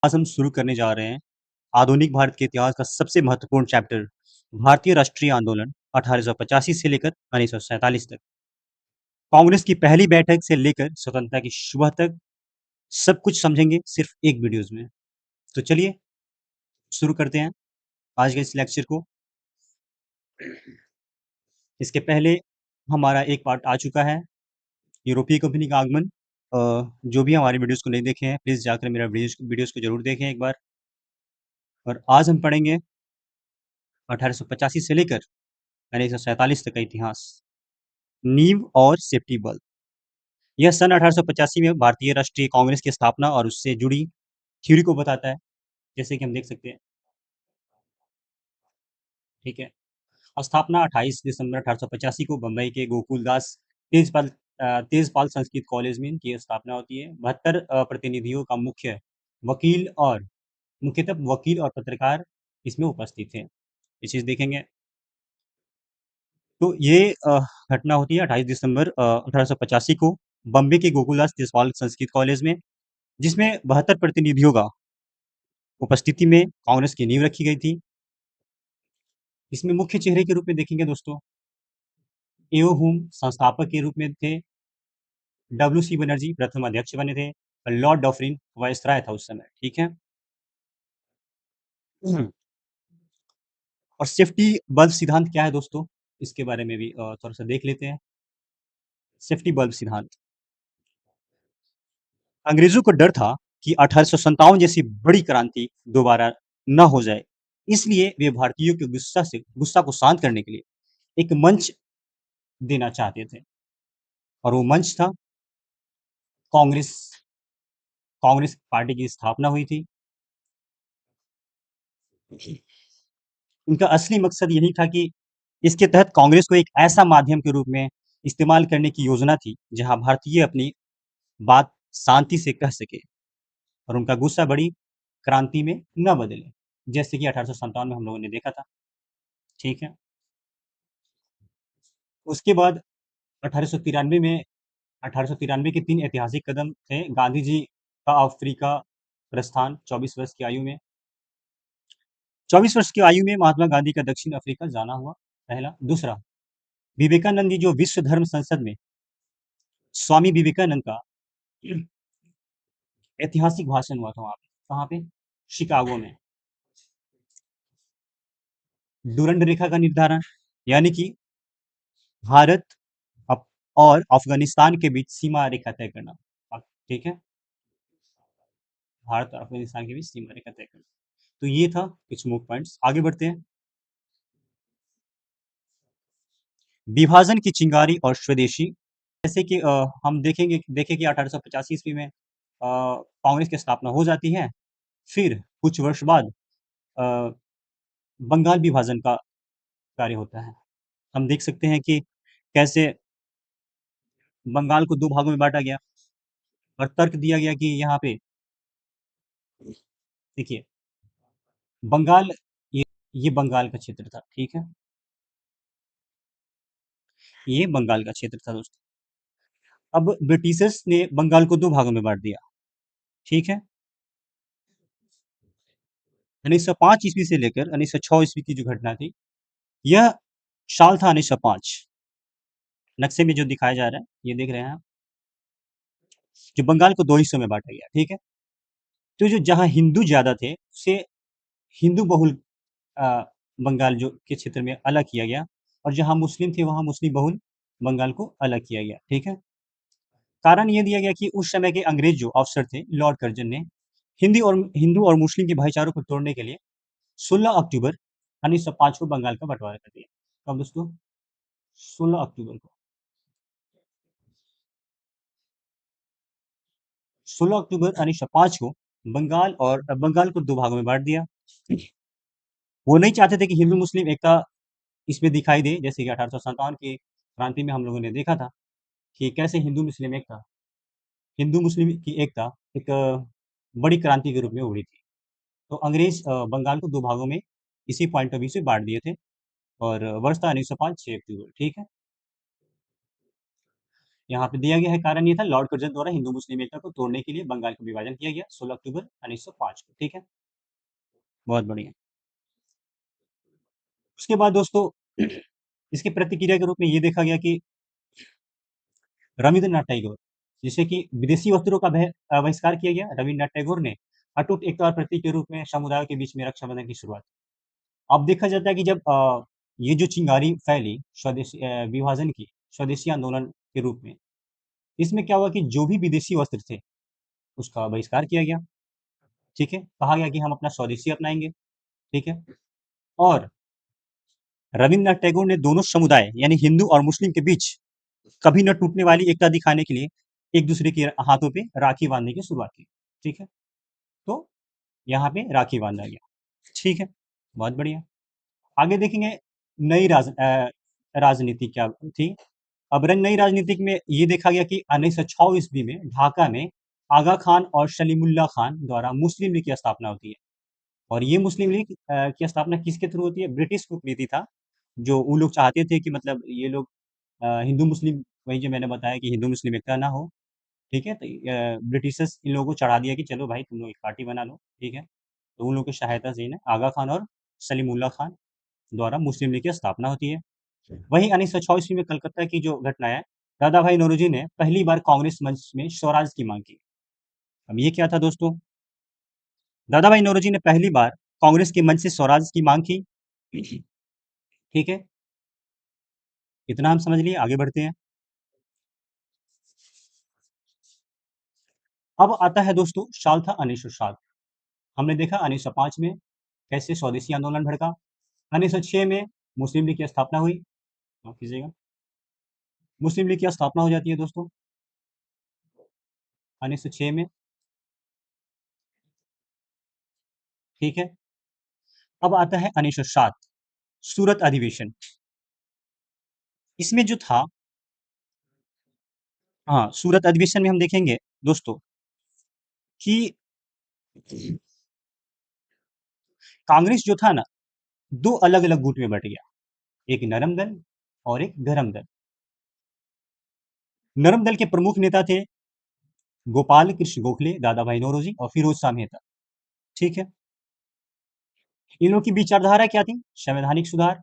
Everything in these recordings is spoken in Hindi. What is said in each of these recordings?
आज हम शुरू करने जा रहे हैं आधुनिक भारत के इतिहास का सबसे महत्वपूर्ण चैप्टर भारतीय राष्ट्रीय आंदोलन 1885 से लेकर 1947 तक। कांग्रेस की पहली बैठक से लेकर स्वतंत्रता की सुबह तक सब कुछ समझेंगे सिर्फ एक वीडियोस में। तो चलिए शुरू करते हैं आज के इस लेक्चर को। इसके पहले हमारा एक पार्ट आ चुका है, यूरोपीय कंपनी का आगमन। जो भी हमारे वीडियोस को नहीं देखे हैं प्लीज जाकर मेरा वीडियोस को जरूर देखें एक बार। और आज हम पढ़ेंगे 1885 से लेकर 1947 तक का इतिहास, नींव और सेफ्टी बल्ब। यह सन 1885 में भारतीय राष्ट्रीय कांग्रेस की स्थापना और उससे जुड़ी थ्योरी को बताता है, जैसे कि हम देख सकते हैं। ठीक है, स्थापना 28 दिसंबर 1885 को बम्बई के गोकुलदास तेजपाल तेजपाल संस्कृत कॉलेज में इनकी स्थापना होती है। 72 प्रतिनिधियों का मुख्यतः वकील और पत्रकार इसमें उपस्थित थे। ये चीज देखेंगे। तो ये घटना होती है 28 दिसंबर 1885 को बम्बे के गोकुलदास तेजपाल संस्कृत कॉलेज में, जिसमें 72 प्रतिनिधियों का उपस्थिति में कांग्रेस की नींव रखी गई थी। इसमें मुख्य चेहरे के रूप में देखेंगे दोस्तों, एओ हुम संस्थापक के रूप में थे, डब्ल्यू सी बनर्जी प्रथम अध्यक्ष बने थे, और लॉर्ड डॉफरिन वायसराय था उस समय। ठीक है। और सेफ्टी बल्ब सिद्धांत क्या है दोस्तों, इसके बारे में भी थोड़ा सा देख लेते हैं। सेफ्टी बल्ब सिद्धांत, अंग्रेजों को डर था कि 1857 जैसी बड़ी क्रांति दोबारा न हो जाए, इसलिए वे भारतीयों के गुस्सा को शांत करने के लिए एक मंच देना चाहते थे, और वो मंच था कांग्रेस। कांग्रेस पार्टी की स्थापना हुई थी। उनका असली मकसद यही था कि इसके तहत कांग्रेस को एक ऐसा माध्यम के रूप में इस्तेमाल करने की योजना थी जहां भारतीय अपनी बात शांति से कह सके और उनका गुस्सा बड़ी क्रांति में न बदले, जैसे कि 1857 में हम लोगों ने देखा था। ठीक है। उसके बाद 1893 में 1893 के 3 ऐतिहासिक कदम थे। गांधी जी का अफ्रीका प्रस्थान 24 वर्ष की आयु में। 24 वर्ष की आयु में महात्मा गांधी का दक्षिण अफ्रीका जाना हुआ, पहला। दूसरा, विवेकानंद जी जो विश्व धर्म संसद में स्वामी विवेकानंद का ऐतिहासिक भाषण हुआ था वहां पे। कहाँ पे? शिकागो में। डूरंड रेखा का निर्धारण, यानी कि भारत और अफगानिस्तान के बीच सीमा रेखा तय करना। ठीक है, भारत और अफगानिस्तान के बीच सीमा रेखा तय करना। तो ये था कुछ मुख्य पॉइंट्स। आगे बढ़ते हैं। विभाजन की चिंगारी और स्वदेशी, जैसे कि हम देखें कि 1885 ईस्वी में कांग्रेस की स्थापना हो जाती है। फिर कुछ वर्ष बाद अ, बंगाल विभाजन का कार्य होता है। हम देख सकते हैं कि कैसे बंगाल को 2 भागों में बाँटा गया और तर्क दिया गया कि यहाँ पे देखिए, बंगाल ये ये बंगाल का क्षेत्र था। ठीक है? ये बंगाल का क्षेत्र था दोस्तों। अब ब्रिटिशर्स ने बंगाल को 2 भागों में बाँट दिया। ठीक है? 1905 ईस्वी से लेकर 1906 ईस्वी की जो घटना थी, यह साल था 1905। नक्शे में जो दिखाया जा रहा है, ये देख रहे हैं आप, कि बंगाल को 2 हिस्सों में बाँटा गया। ठीक है? तो जो जहाँ हिंदू ज़्यादा थे, उसे हिंदू बहुल अ, बंगाल जो के क्षेत्र में अलग किया गया, और जहाँ मुस्लिम थे, वहाँ मुस्लिम बहुल बंगाल को अलग किया गया। ठीक है? कारण ये दिया गया कि उस समय के अंग्रेज जो अफसर थे, लॉर्ड कर्जन ने हिंदू और मुस्लिम के भाईचारों को तोड़ने के लिए 16 अक्टूबर 1905 को बंगाल का बंटवारा कर दिया। कब दोस्तों? 16 अक्टूबर को। 16 अक्टूबर 1905 को बंगाल को 2 भागों में बाँट दिया। वो नहीं चाहते थे कि हिंदू-मुस्लिम एकता इसमें दिखाई दे, जैसे कि 1857 की क्रांति में हम लोगों ने देखा था कि कैसे हिंदू-मुस्लिम की एकता एक बड़ी क्रांति के रूप में उभरी थी। तो अंग्रेज बंगाल को 2 भागों में इसी पॉइंट ऑफ व्यू से बाँट दिए थे, और वर्ष था 1905 6 अक्टूबर। ठीक है? यहाँ पे दिया गया है, कारण ये था लॉर्ड कर्जन द्वारा हिंदू मुस्लिम एकता को तोड़ने के लिए बंगाल का विभाजन किया गया 16 अक्टूबर 1905 को। ठीक है, बहुत बढ़िया। उसके बाद दोस्तों इसकी प्रतिक्रिया के रूप में ये देखा गया कि रविंद्रनाथ टैगोर, जिसे कि विदेशी वस्त्रों का बहिष्कार किया गया, रविंद्रनाथ टैगोर ने अटूट एकता और प्रतीक के रूप में समुदायों के बीच में रक्षाबंधन की शुरुआत। अब देखा जाता है कि जब ये जो चिंगारी फैली स्वदेशी विभाजन की, स्वदेशी आंदोलन के रूप में, इसमें क्या हुआ कि जो भी विदेशी वस्त्र थे उसका बहिष्कार किया गया। ठीक है, कहा गया कि हम अपना स्वदेशी अपनाएंगे। ठीक है, और रविंद्रनाथ टैगोर ने दोनों समुदाय यानी हिंदू और मुस्लिम के बीच कभी न टूटने वाली एकता दिखाने के लिए एक दूसरे के हाथों पे राखी बांधने की शुरुआत की। ठीक है, तो यहाँ पे राखी बांधा गया। ठीक है, बहुत बढ़िया। आगे देखेंगे नई राजनीति क्या थी। अब नई राजनीतिक में ये देखा गया कि 1906 ईस्वी में ढाका में आगा खान और सलीमुल्लाह खान द्वारा मुस्लिम लीग की स्थापना होती है। और ये मुस्लिम लीग की स्थापना किसके थ्रू होती है? ब्रिटिश कूटनीति था, जो वो लोग चाहते थे कि मतलब ये लोग हिंदू मुस्लिम, वही जो मैंने बताया कि हिंदू मुस्लिम एकता ना हो। ठीक है, तो ब्रिटिशर्स इन लोगों को चढ़ा दिया कि चलो भाई तुम लोग एक पार्टी बना लो। ठीक है, तो उन लोगों की सहायता से आगा खान और सलीमुल्लाह खान द्वारा मुस्लिम लीग की स्थापना होती है। वहीं 1906 ईस्वी में कलकत्ता की जो घटना है, दादा भाई नौरोजी ने पहली बार कांग्रेस मंच में स्वराज की मांग की। अब ये क्या था दोस्तों? दादा भाई नौरोजी ने पहली बार कांग्रेस के मंच से स्वराज की मांग की। ठीक है, इतना हम समझ लिए, आगे बढ़ते हैं। अब आता है दोस्तों साल था 1907। हमने देखा 1905 में कैसे स्वदेशी आंदोलन भड़का। 1906 में मुस्लिम लीग की स्थापना हुई। माफ कीजिएगा, मुस्लिम लीग की स्थापना हो जाती है दोस्तों 1906 में। ठीक है, अब आता है 1907 सूरत अधिवेशन। इसमें जो था, हाँ, सूरत अधिवेशन में हम देखेंगे दोस्तों कि कांग्रेस जो था ना, दो अलग अलग गुट में बट गया, एक नरम दल और एक गरम दल। नरम दल के प्रमुख नेता थे गोपाल कृष्ण गोखले, दादा भाई नौरोजी और फिरोज शाह मेहता। ठीक है, इन लोगों की विचारधारा क्या थी? संवैधानिक सुधार,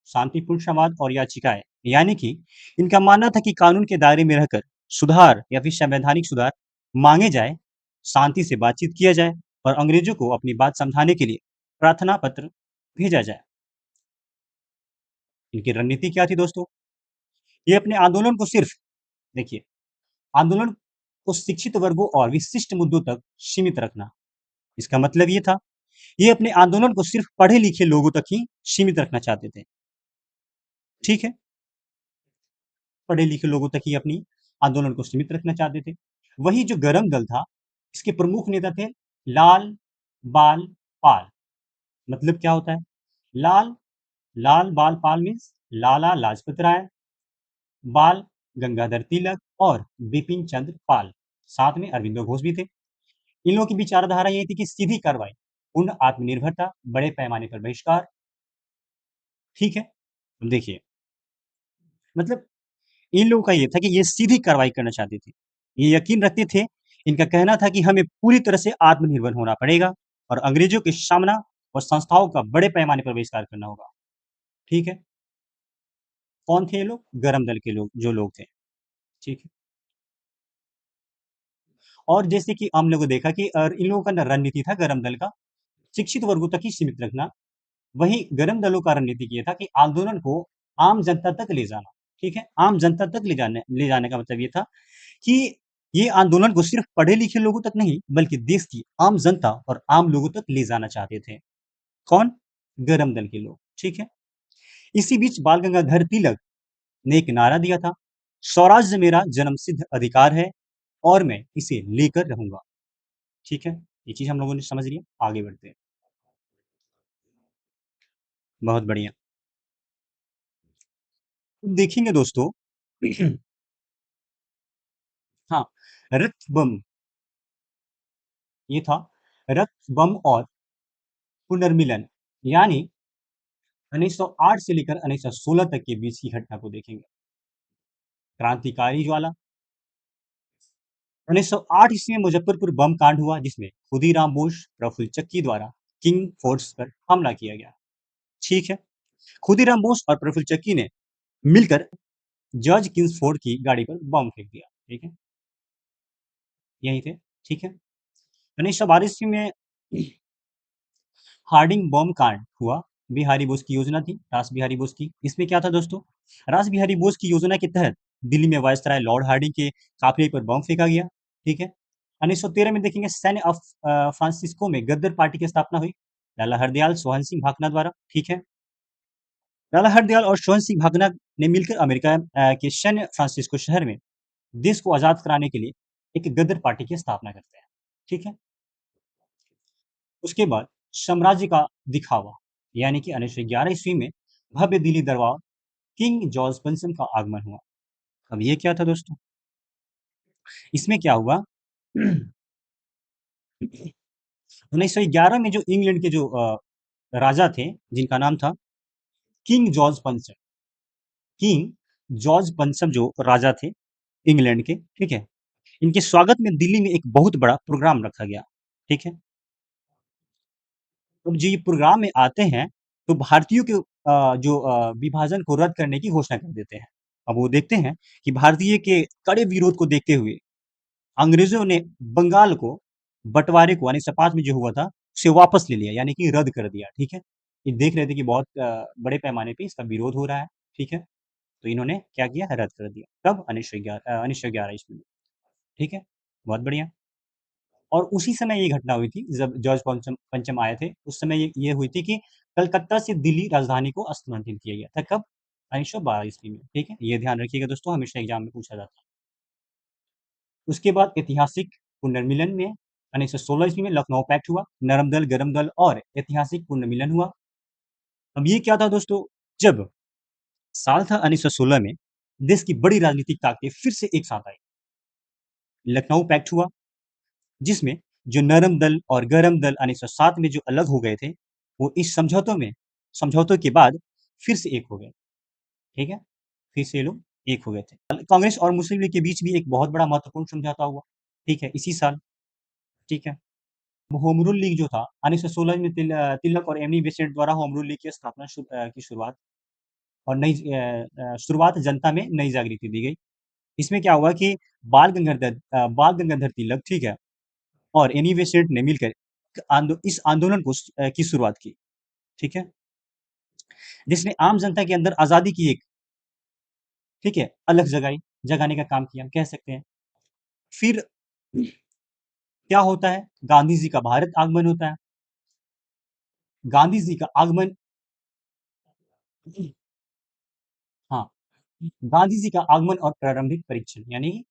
शांतिपूर्ण समाज और याचिकाएं। यानी कि इनका मानना था कि कानून के दायरे में रहकर सुधार या फिर संवैधानिक सुधार मांगे जाए, शांति से बातचीत किया जाए और अंग्रेजों को अपनी बात समझाने के लिए प्रार्थना पत्र भेजा जाए। इनकी रणनीति क्या थी दोस्तों? ये अपने आंदोलन को सिर्फ, देखिए, आंदोलन को शिक्षित वर्गों और विशिष्ट मुद्दों तक सीमित रखना। इसका मतलब ये था, ये अपने आंदोलन को सिर्फ पढ़े लिखे लोगों तक ही सीमित रखना चाहते थे। ठीक है, पढ़े लिखे लोगों तक ही अपनी आंदोलन को सीमित रखना चाहते थे। वही जो गरम दल था, इसके प्रमुख नेता थे लाल बाल पाल। मतलब क्या होता है? लाल लाल बाल पाल मीन्स लाला लाजपत राय, बाल गंगाधर तिलक और बिपिन चंद्र पाल, साथ में अरविंदो घोष भी थे। इन लोगों की विचारधारा ये थी कि सीधी कार्रवाई, पूर्ण आत्मनिर्भरता, बड़े पैमाने पर बहिष्कार। ठीक है, देखिए, मतलब इन लोगों का ये था कि ये सीधी कार्रवाई करना चाहते थे। ये यकीन रखते थे, इनका कहना था कि हमें पूरी तरह से आत्मनिर्भर होना पड़ेगा और अंग्रेजों के सामना और संस्थाओं का बड़े पैमाने पर बहिष्कार करना होगा। ठीक है, कौन थे ये लोग? गरम दल के लोग, जो लोग थे। ठीक है, और जैसे कि हम लोगों ने देखा कि इन लोगों का रणनीति था गरम दल का शिक्षित वर्गों तक ही सीमित रखना। वहीं गरम दलों का रणनीति ये था कि आंदोलन को आम जनता तक ले जाना। ठीक है, आम जनता तक ले जाने का मतलब ये था कि ये आंदोलन को सिर्फ पढ़े लिखे लोगों तक नहीं, बल्कि देश की आम जनता और आम लोगों तक ले जाना चाहते थे। कौन? गरम दल के लोग। ठीक है, इसी बीच बाल गंगाधर तिलक ने एक नारा दिया था, स्वराज्य मेरा जन्मसिद्ध अधिकार है और मैं इसे लेकर रहूंगा। ठीक है, ये चीज हम लोगों ने समझ लिया, आगे बढ़ते हैं। बहुत बढ़िया। देखेंगे दोस्तों हाँ, रक्त बम, ये था रक्त बम और पुनर्मिलन, यानी 1908 से लेकर 1916 तक के बीच की घटना को देखेंगे। क्रांतिकारी ज्वाला, 1908 ईस्वी में मुजफ्फरपुर बम कांड हुआ, जिसमें खुदीराम बोस, प्रफुल्ल चक्की द्वारा किंग फोर्स पर हमला किया गया। ठीक है। खुदीराम बोस और प्रफुल्ल चक्की ने मिलकर जॉर्ज किंग्सफोर्ड की गाड़ी पर बम फेंक दिया। ठीक है, यही थे। ठीक है। 1912 ईस्वी में हार्डिंग बम कांड हुआ। बिहारी बोस की योजना थी, रास बिहारी बोस की। इसमें क्या था दोस्तों, रास बिहारी बोस की योजना के तहत दिल्ली में वायसराय लॉर्ड हार्डिंग के काफिले पर बम फेंका गया। ठीक है। 1913 में देखेंगे सैन्य ऑफ फ्रांसिस्को में गद्दर पार्टी की स्थापना हुई, लाला हरदयाल सोहन सिंह भाकना द्वारा। ठीक है। लाला हरदयाल और सोहन सिंह भाकना ने मिलकर अमेरिका के सैन्य फ्रांसिस्को शहर में देश को आजाद कराने के लिए एक गदर पार्टी की स्थापना करते हैं। ठीक है। उसके बाद साम्राज्य का दिखावा, यानी कि 1911 ईस्वी में भव्य दिल्ली दरबार किंग जॉर्ज पंचम का आगमन हुआ। अब ये क्या था दोस्तों, इसमें क्या हुआ 1911 में जो इंग्लैंड के जो राजा थे, जिनका नाम था किंग जॉर्ज पंचम, किंग जॉर्ज पंचम जो राजा थे इंग्लैंड के, ठीक है, इनके स्वागत में दिल्ली में एक बहुत बड़ा प्रोग्राम रखा गया। ठीक है। तो जो ये प्रोग्राम में आते हैं, तो भारतीयों के जो विभाजन को रद्द करने की घोषणा कर देते हैं। अब वो देखते हैं कि भारतीय के कड़े विरोध को देखते हुए अंग्रेजों ने बंगाल को बंटवारे को 1905 में जो हुआ था, उसे वापस ले लिया, यानी कि रद्द कर दिया। ठीक है। ये देख रहे थे कि बहुत बड़े पैमाने पे इसका विरोध हो रहा है। ठीक है। तो इन्होंने क्या किया, रद्द कर दिया। कब, 1911 ईस्वी में। ठीक है। बहुत बढ़िया। और उसी समय ये घटना हुई थी जब जॉर्ज पंचम पंचम आए थे। उस समय ये हुई थी कि कलकत्ता से दिल्ली राजधानी को स्थानांतरित किया गया था। कब, 1912 ईस्वी में। ठीक है, ये ध्यान रखिएगा दोस्तों, हमेशा एग्जाम में पूछा जाता है। उसके बाद ऐतिहासिक पुनर्मिलन में 1916 ईस्वी में लखनऊ पैक्ट हुआ, नरम दल गरम दल और ऐतिहासिक पुनर्मिलन हुआ। अब ये क्या था दोस्तों, जब साल था 1916 में, देश की बड़ी राजनीतिक ताकतें फिर से एक साथ आई। लखनऊ पैक्ट हुआ, जिसमें जो नरम दल और गरम दल 1907 में जो अलग हो गए थे, वो इस समझौतों के बाद फिर से एक हो गए। ठीक है, फिर से ये लोग एक हो गए थे। कांग्रेस और मुस्लिम लीग के बीच भी एक बहुत बड़ा महत्वपूर्ण समझौता हुआ। ठीक है, इसी साल। ठीक है। होम रूल लीग जो था 1916 में तिलक और एमनी बेसेंट द्वारा होम रूल लीग की स्थापना की शुरुआत और शुरुआत जनता में नई जागृति दी गई। इसमें क्या हुआ कि बाल गंगाधर तिलक, ठीक है, और एनी बेसेंट ने मिलकर इस आंदोलन की शुरुआत की। ठीक है, जिसने आम जनता के अंदर आजादी की एक, ठीक है, अलग जगाने का काम किया, हम कह सकते हैं। फिर क्या होता है, गांधी जी का भारत आगमन होता है। गांधी जी का आगमन, हाँ, गांधी जी का आगमन और प्रारंभिक परीक्षण, यानी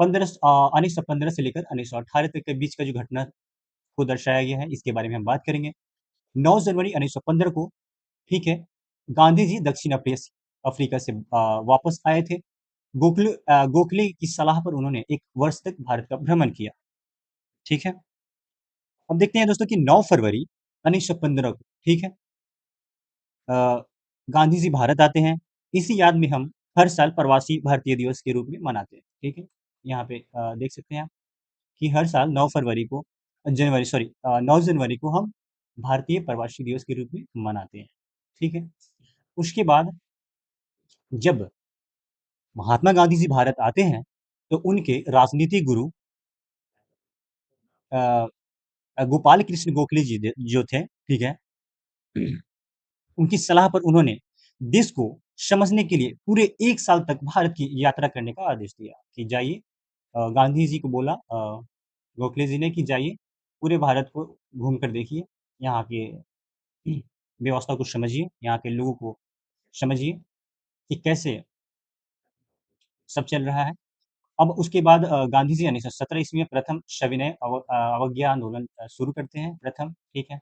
1915 से लेकर 1918 तक के बीच का जो घटना को दर्शाया गया है, इसके बारे में हम बात करेंगे। 9 जनवरी 1915 को, ठीक है, गांधी जी दक्षिण अफ्रीका से वापस आए थे। गोखले की सलाह पर उन्होंने एक वर्ष तक भारत का भ्रमण किया। ठीक है। अब देखते हैं दोस्तों कि 9 फरवरी 1915 को, ठीक है, अ, गांधी जी भारत आते हैं। इसी याद में हम हर साल प्रवासी भारतीय दिवस के रूप में मनाते हैं। ठीक है, यहाँ पे देख सकते हैं आप कि हर साल 9 जनवरी को हम भारतीय प्रवासी दिवस के रूप में मनाते हैं। ठीक है। उसके बाद जब महात्मा गांधी जी भारत आते हैं, तो उनके राजनीतिक गुरु गोपाल कृष्ण गोखले जी जो थे, ठीक है, उनकी सलाह पर उन्होंने देश को समझने के लिए पूरे 1 साल तक भारत की यात्रा करने का आदेश दिया कि जाइए। गांधी जी को बोला गोखले जी ने कि जाइए, पूरे भारत को घूम कर देखिए, यहाँ के व्यवस्था को समझिए, यहाँ के लोगों को समझिए कि कैसे सब चल रहा है। अब उसके बाद गांधी जी 1917 ईस्वी में प्रथम सविनय अवज्ञा आंदोलन शुरू करते हैं, प्रथम। ठीक है।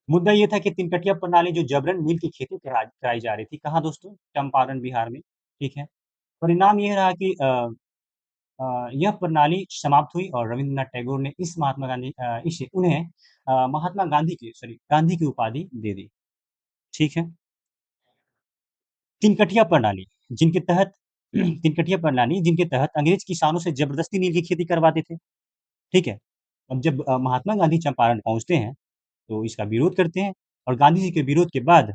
मुद्दा ये था कि तिनकटिया प्रणाली जो जबरन नील की खेती कराई जा रही थी, कहाँ दोस्तों, चंपारण बिहार में। ठीक है। परिणाम ये रहा कि यह प्रणाली समाप्त हुई और रविंद्रनाथ टैगोर ने इसे उन्हें महात्मा गांधी की उपाधि दे दी। ठीक है। तिनकटिया प्रणाली, जिनके तहत तिनकटिया प्रणाली जिनके तहत अंग्रेज किसानों से जबरदस्ती नील की खेती करवाते थे, ठीक है? अब जब महात्मा गांधी चंपारण पहुँचते हैं, तो इसका विरोध करते हैं और गांधी जी के विरोध के बाद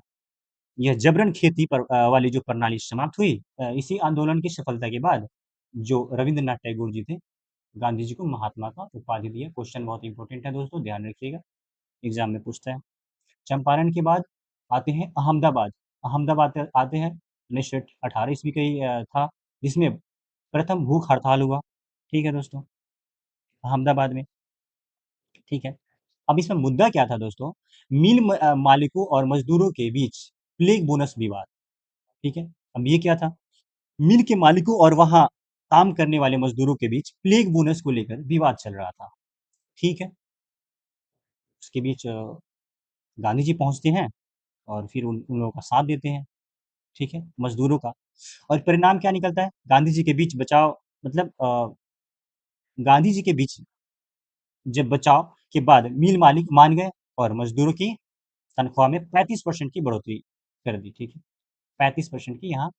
यह जबरन खेती पर वाली जो प्रणाली समाप्त हुई। इसी आंदोलन की सफलता के बाद जो रविंद्रनाथ टैगोर जी थे, गांधी जी को महात्मा का उपाधि दिया। क्वेश्चन बहुत इंपॉर्टेंट है दोस्तों, ध्यान रखिएगा, एग्जाम में पूछता है। चंपारण के बाद आते हैं अहमदाबाद। अहमदाबाद आते हैं 1918 ईस्वी का ही था, जिसमें प्रथम भूख हड़ताल हुआ। ठीक है दोस्तों, अहमदाबाद में, ठीक है। अब इसमें मुद्दा क्या था दोस्तों? मालिकों और मजदूरों के बीच प्लेग बोनस विवाद, ठीक है। अब ये क्या था? मिल के मालिकों और वहां काम करने वाले मजदूरों के बीच प्लेग बोनस को लेकर विवाद चल रहा था, ठीक है। उसके बीच गांधी जी पहुंचते हैं और फिर उन लोगों का साथ देते हैं, ठीक है, मजदूरों का। और परिणाम क्या निकलता है? गांधी जी के बीच बचाव, मतलब गांधी जी के बीच जब बचाव के बाद मिल मालिक मान गए और मजदूरों की तनख्वाह में 35% की बढ़ोतरी कर दी, ठीक है। 35% की यहाँ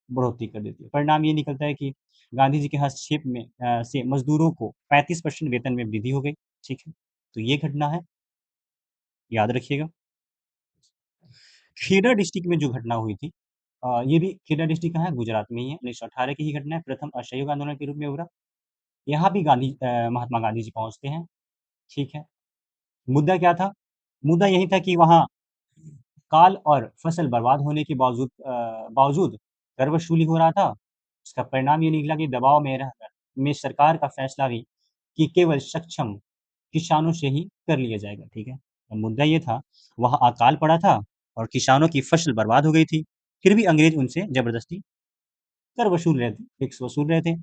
बढ़ोतरी कर देती है। परिणाम ये निकलता है कि गांधी जी के हस्तक्षेप में से मजदूरों को 35% वेतन में वृद्धि हो गई, ठीक है। तो ये घटना है, याद रखिएगा। खेड़ा डिस्ट्रिक्ट में जो घटना हुई थी, ये भी खेड़ा डिस्ट्रिक्ट कहाँ है? गुजरात में ही है। 1918 की ही घटना है, प्रथम असहयोग आंदोलन के रूप में उभरा। यहाँ भी महात्मा गांधी जी पहुंचते हैं, ठीक है। मुद्दा क्या था? मुद्दा यही था कि वहाँ काल और फसल बर्बाद होने के बावजूद कर वसूली हो रहा था। इसका परिणाम ये निकला कि दबाव में रहकर में सरकार का फैसला भी कि केवल सक्षम किसानों से ही कर लिया जाएगा, ठीक है। अब मुद्दा ये था, वहाँ अकाल पड़ा था और किसानों की फसल बर्बाद हो गई थी, फिर भी अंग्रेज उनसे जबरदस्ती कर वसूल रहे थे, टैक्स वसूल रहे थे।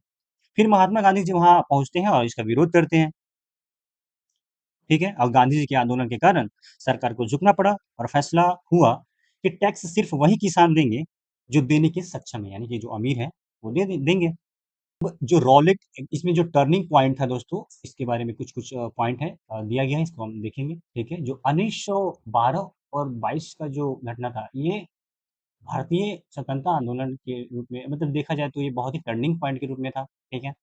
फिर महात्मा गांधी जी वहाँ पहुँचते हैं और इसका विरोध करते हैं, ठीक है। और गांधी जी के आंदोलन के कारण सरकार को झुकना पड़ा और फैसला हुआ कि टैक्स सिर्फ वही किसान देंगे जो देने के सक्षम है, यानी कि जो अमीर है वो देंगे। अब जो रॉलेट, इसमें जो टर्निंग पॉइंट था दोस्तों, इसके बारे में कुछ कुछ पॉइंट है, दिया गया है, इसको हम देखेंगे, ठीक है। जो 1912 और 22 का जो घटना था, ये भारतीय स्वतंत्रता आंदोलन के रूप में, मतलब देखा जाए तो ये बहुत ही टर्निंग पॉइंट के रूप में था, ठीक है।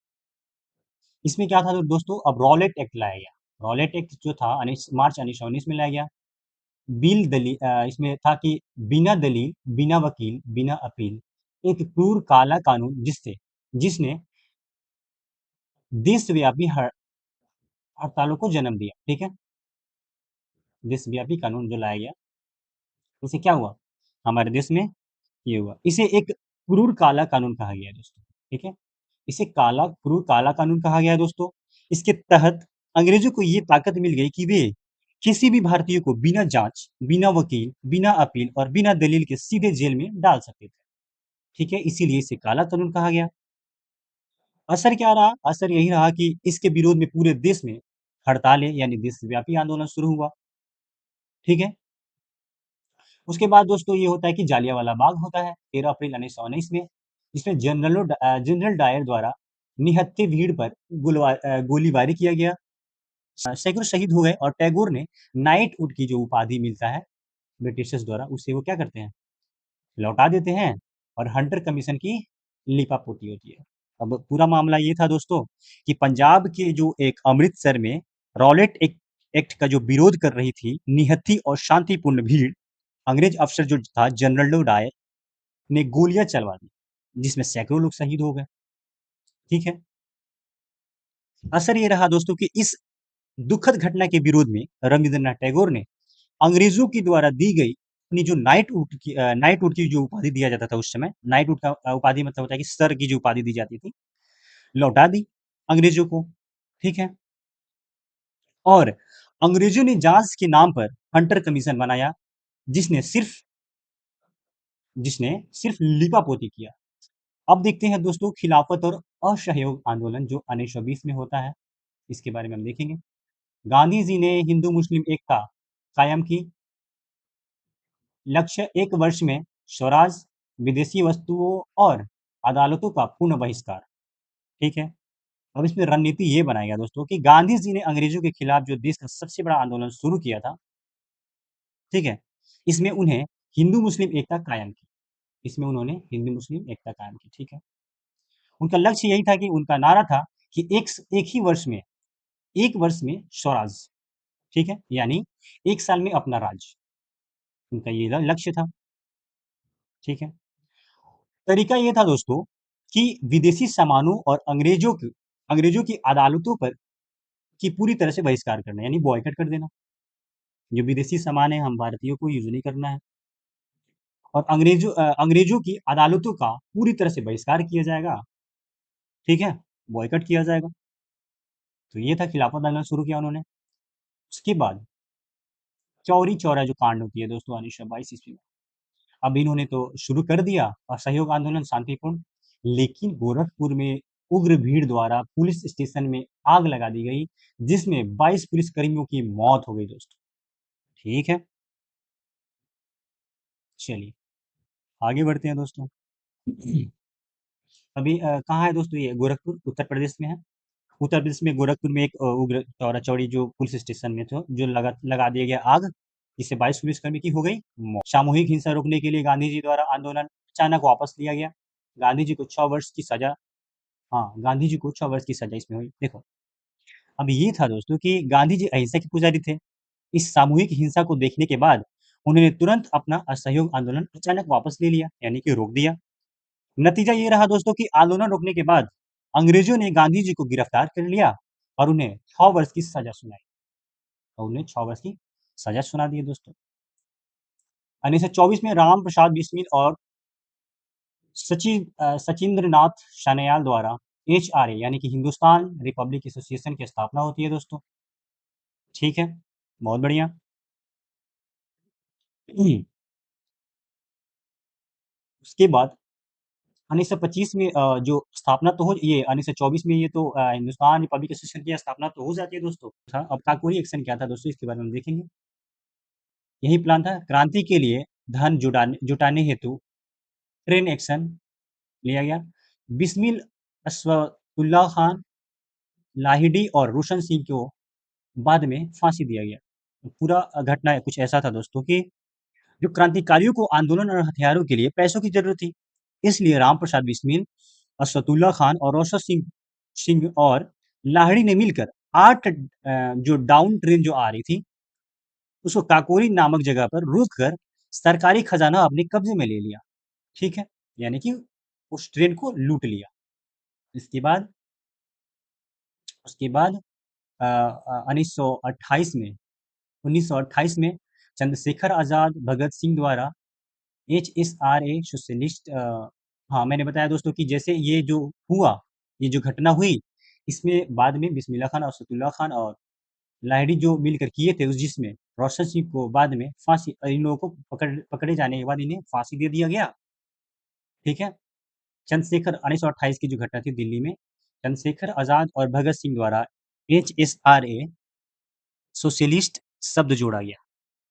इसमें क्या था दोस्तों? अब रॉलेट एक्ट लाया गया। रॉलेट एक्ट जो था मार्च 1919 में लाया गया। इसमें था कि बिना दलील, बिना वकील, बिना अपील, एक क्रूर काला कानून जिसने देशव्यापी हड़तालों को जन्म दिया, ठीक है। देशव्यापी कानून जो लाया गया, इससे क्या हुआ हमारे देश में? ये हुआ, इसे एक क्रूर काला कानून कहा गया है दोस्तों, ठीक है। इसे क्रूर काला कानून कहा गया है दोस्तों। इसके तहत अंग्रेजों को ये ताकत मिल गई कि वे किसी भी भारतीय को बिना जांच, बिना वकील, बिना अपील और बिना दलील के सीधे जेल में डाल सकते थे, ठीक है। इसीलिए इसे काला कानून कहा गया। असर क्या रहा? असर यही रहा कि इसके विरोध में पूरे देश में हड़तालें, यानी देशव्यापी आंदोलन शुरू हुआ, ठीक है। उसके बाद दोस्तों ये होता है कि जालियांवाला बाग होता है 13 अप्रैल 1919 में, जिसमें जनरल डायर द्वारा निहत्थे भीड़ पर गोलीबारी किया गया। सैकड़ों शहीद हो गए और टैगोर ने नाइटहुड की जो उपाधि मिलता है ब्रिटिशर्स द्वारा, उसे वो क्या करते हैं? लौटा देते हैं और हंटर कमीशन की लीपापोती होती है। अब पूरा मामला ये था दोस्तों कि पंजाब के जो एक अमृतसर में रॉलेट एक्ट का जो विरोध कर रही थी निहत्थी और शांतिपूर्ण भीड़, अंग्रेज अफसर जो था जनरल डायर ने गोलियां चलवा दी, जिसमें सैकड़ों लोग शहीद हो गए, ठीक है। असर ये रहा दोस्तों कि इस दुखद घटना के विरोध में रविंद्रनाथ टैगोर ने अंग्रेजों की द्वारा दी गई अपनी जो नाइटहुड की जो उपाधि दिया जाता था उस समय, नाइटहुड का उपाधि मतलब होता है कि सर की जो उपाधि दी जाती थी, लौटा दी अंग्रेजों को, ठीक है। और अंग्रेजों ने जांच के नाम पर हंटर कमीशन बनाया, जिसने सिर्फ जिसने सिर्फ लिपापोती किया। अब देखते हैं दोस्तों खिलाफत और असहयोग आंदोलन जो 1920 में होता है, इसके बारे में हम देखेंगे। गांधी जी ने हिंदू मुस्लिम एकता कायम की। लक्ष्य 1 वर्ष में स्वराज, विदेशी वस्तुओं और अदालतों का पूर्ण बहिष्कार, ठीक है। अब इसमें रणनीति ये बनाया गया दोस्तों कि गांधी जी ने अंग्रेजों के खिलाफ जो देश का सबसे बड़ा आंदोलन शुरू किया था, ठीक है, इसमें उन्हें हिंदू मुस्लिम एकता कायम की। इसमें उन्होंने हिंदू मुस्लिम एकता कायम की, ठीक है। उनका लक्ष्य यही था कि उनका नारा था कि एक ही वर्ष में 1 वर्ष में स्वराज, ठीक है? यानी 1 साल में अपना राज्य, उनका ये लक्ष्य था, ठीक है? तरीका ये था दोस्तों कि विदेशी सामानों और अंग्रेजों की अदालतों पर की पूरी तरह से बहिष्कार करना, यानी बॉयकॉट कर देना। जो विदेशी सामान है, हम भारतीयों को यूज़ नहीं करना है और अंग्रेजों की अदालतों का पूरी तरह से बहिष्कार किया जाएगा, ठीक है? बॉयकॉट किया जाएगा। तो ये था खिलाफत आंदोलन शुरू किया उन्होंने। उसके बाद चौरी चौरा जो कांड होती है दोस्तों 1922 ईस्वी में, अब इन्होंने तो शुरू कर दिया असहयोग आंदोलन शांतिपूर्ण, लेकिन गोरखपुर में उग्र भीड़ द्वारा पुलिस स्टेशन में आग लगा दी गई, जिसमें 22 पुलिसकर्मियों की मौत हो गई दोस्तों। ठीक है, चलिए आगे बढ़ते हैं दोस्तों। अभी कहाँ है दोस्तों ये? गोरखपुर उत्तर प्रदेश में है। उत्तर प्रदेश में गोरखपुर में एक उग्र चौरा चौड़ी जो पुलिस स्टेशन में था, जो लगा दिया गया आग, जिससे 22 पुलिसकर्मी की हो गई मौत। सामूहिक हिंसा रोकने के लिए गांधी जी द्वारा आंदोलन अचानक वापस लिया गया। गांधी जी को 6 वर्ष की सजा, हाँ, गांधी जी को 6 वर्ष की सजा इसमें हुई। देखो, अब ये था दोस्तों कि गांधी जी अहिंसा के पुजारी थे। इस सामूहिक हिंसा को देखने के बाद उन्होंने तुरंत अपना असहयोग आंदोलन अचानक वापस ले लिया, यानी कि रोक दिया। नतीजा ये रहा दोस्तों कि आंदोलन रोकने के बाद अंग्रेजों ने गांधी जी को गिरफ्तार कर लिया और उन्हें 6 वर्ष की सजा सुनाई, और उन्हें 6 वर्ष की सजा सुना दी दोस्तों। 1924 में राम प्रसाद बिस्मिल और सचिंद्र नाथ सान्याल द्वारा एचआरए यानी कि हिंदुस्तान रिपब्लिक एसोसिएशन की स्थापना होती है दोस्तों। ठीक है, बहुत बढ़िया। उसके बाद 1925 में जो स्थापना तो हो ये 1924 में ये तो हिंदुस्तान रिपब्लिक एसोसिएशन की स्थापना तो हो जाती है दोस्तों। था अब काकोरी एक्शन क्या था दोस्तों, इसके बारे में हम देखेंगे। यही प्लान था, क्रांति के लिए धन जुटाने हेतु ट्रेन एक्शन लिया गया। बिस्मिल असफाकुल्ला खान, लाहिड़ी और रोशन सिंह को बाद में फांसी दिया गया। पूरा घटना कुछ ऐसा था दोस्तों कि जो क्रांतिकारियों को आंदोलन और हथियारों के लिए पैसों की जरूरत थी, इसलिए राम प्रसाद बिस्मिल, असदुल्ला खान और रोशन सिंह सिंह और लाहिड़ी ने मिलकर 8 जो डाउन ट्रेन जो आ रही थी, उसको काकोरी नामक जगह पर रोककर सरकारी खजाना अपने कब्जे में ले लिया। ठीक है, यानी कि उस ट्रेन को लूट लिया। इसके बाद उसके बाद 1928 में चंद्रशेखर आजाद भगत सिंह द्वारा एचएसआरए सोशलिस्ट, हाँ, मैंने बताया दोस्तों कि जैसे ये जो हुआ, ये जो घटना हुई, इसमें बाद में बिस्मिल्ला खान और असदुल्ला खान और लाहिड़ी जो मिलकर किए थे, उस जिसमें रोशन सिंह को बाद में फांसी, इन लोगों को पकड़े जाने के बाद इन्हें फांसी दे दिया गया। ठीक है, चंद्रशेखर 1928 की जो घटना थी दिल्ली में, चंद्रशेखर आजाद और भगत सिंह द्वारा एचएसआरए सोशलिस्ट शब्द जोड़ा गया।